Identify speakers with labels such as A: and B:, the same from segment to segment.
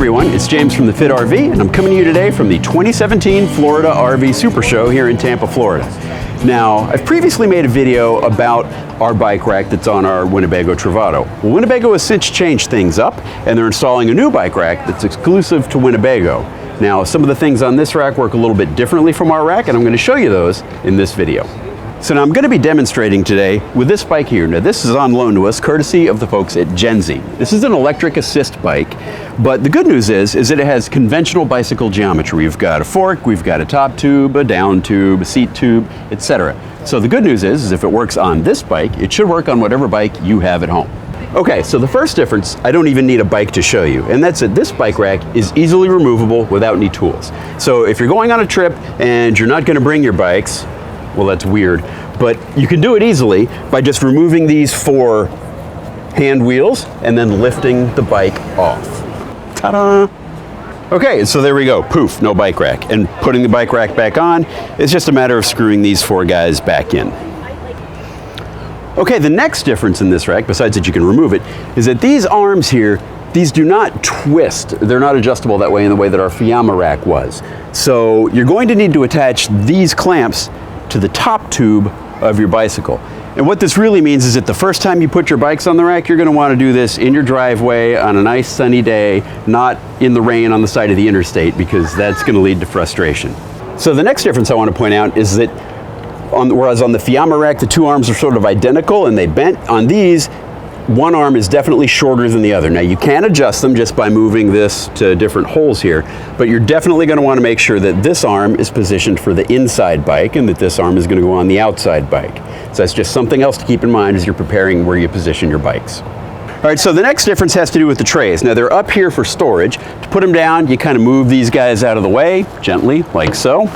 A: everyone, it's James from the Fit RV, and I'm coming to you today from the 2017 Florida RV Super Show here in Tampa, Florida. Now, I've previously made a video about our bike rack that's on our Winnebago Travato. Well, Winnebago has since changed things up, and they're installing a new bike rack that's exclusive to Winnebago. Now, some of the things on this rack work a little bit differently from our rack, and I'm going to show you those in this video. So now I'm going to be demonstrating today with this bike here. Now this is on loan to us courtesy of the folks at Genzy. This is an electric assist bike, but the good news is that it has conventional bicycle geometry. We've got a fork, we've got a top tube, a down tube, a seat tube, etc. So the good news is if it works on this bike, it should work on whatever bike you have at home. Okay, so the first difference, I don't even need a bike to show you, and that's that this bike rack is easily removable without any tools. So if you're going on a trip and you're not going to bring your bikes, well, that's weird, but you can do it easily by just removing these four hand wheels and then lifting the bike off. Ta-da! Okay, so there we go, poof, no bike rack. And putting the bike rack back on, it's just a matter of screwing these four guys back in. Okay, the next difference in this rack, besides that you can remove it, is that these arms here, these do not twist. They're not adjustable that way in the way that our Fiamma rack was. So you're going to need to attach these clamps to the top tube of your bicycle. And what this really means is that the first time you put your bikes on the rack, you're going to want to do this in your driveway on a nice sunny day, not in the rain on the side of the interstate, because that's going to lead to frustration. So the next difference I want to point out is that whereas on the Fiamma rack the two arms are sort of identical and they bent, on these one arm is definitely shorter than the other. Now you can adjust them just by moving this to different holes here, but you're definitely going to want to make sure that this arm is positioned for the inside bike and that this arm is going to go on the outside bike. So that's just something else to keep in mind as you're preparing where you position your bikes. All right, so the next difference has to do with the trays. Now they're up here for storage. To put them down, you kind of move these guys out of the way, gently, like so.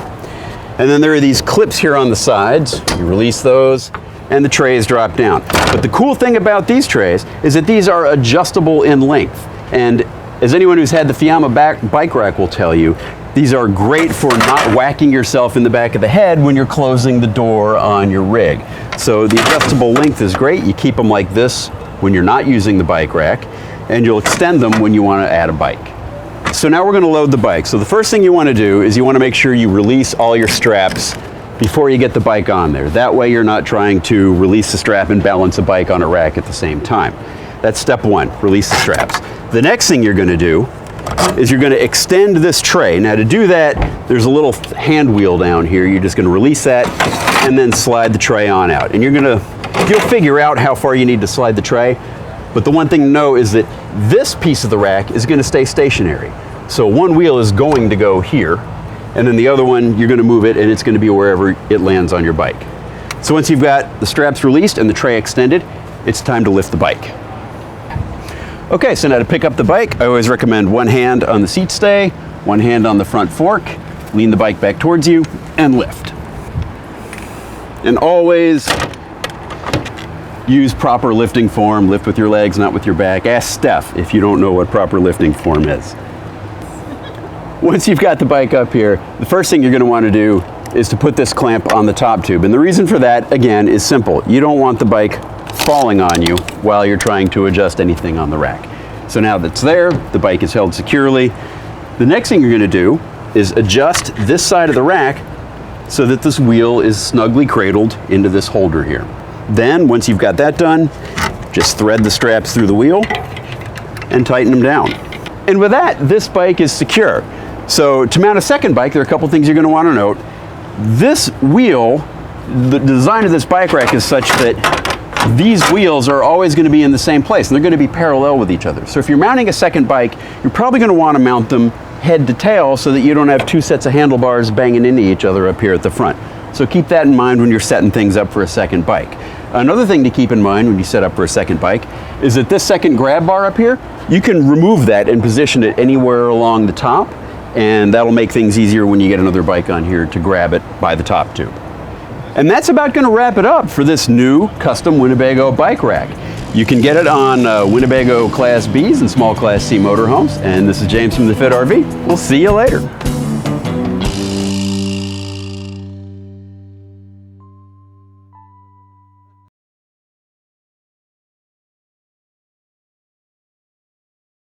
A: And then there are these clips here on the sides. You release those, and the trays drop down. But the cool thing about these trays is that these are adjustable in length. And as anyone who's had the Fiamma bike rack will tell you, these are great for not whacking yourself in the back of the head when you're closing the door on your rig. So the adjustable length is great. You keep them like this when you're not using the bike rack, and you'll extend them when you want to add a bike. So now we're going to load the bike. So the first thing you want to do is you want to make sure you release all your straps before you get the bike on there. That way you're not trying to release the strap and balance a bike on a rack at the same time. That's step one, release the straps. The next thing you're going to do is you're going to extend this tray. Now to do that, there's a little hand wheel down here. You're just going to release that and then slide the tray on out. And you'll figure out how far you need to slide the tray. But the one thing to know is that this piece of the rack is going to stay stationary. So one wheel is going to go here, and then the other one, you're going to move it and it's going to be wherever it lands on your bike. So once you've got the straps released and the tray extended, it's time to lift the bike. Okay, so now to pick up the bike, I always recommend one hand on the seat stay, one hand on the front fork, lean the bike back towards you, and lift. And always use proper lifting form. Lift with your legs, not with your back. Ask Steph if you don't know what proper lifting form is. Once you've got the bike up here, the first thing you're going to want to do is to put this clamp on the top tube. And the reason for that, again, is simple. You don't want the bike falling on you while you're trying to adjust anything on the rack. So now that's there, the bike is held securely. The next thing you're going to do is adjust this side of the rack so that this wheel is snugly cradled into this holder here. Then, once you've got that done, just thread the straps through the wheel and tighten them down. And with that, this bike is secure. So to mount a second bike, there are a couple things you're going to want to note. This wheel, the design of this bike rack is such that these wheels are always going to be in the same place, and they're going to be parallel with each other. So if you're mounting a second bike, you're probably going to want to mount them head to tail so that you don't have two sets of handlebars banging into each other up here at the front. So keep that in mind when you're setting things up for a second bike. Another thing to keep in mind when you set up for a second bike is that this second grab bar up here, you can remove that and position it anywhere along the top, and that'll make things easier when you get another bike on here to grab it by the top tube. And that's about going to wrap it up for this new custom Winnebago bike rack. You can get it on Winnebago Class Bs and small Class C motorhomes. And this is James from the Fit RV. We'll see you later.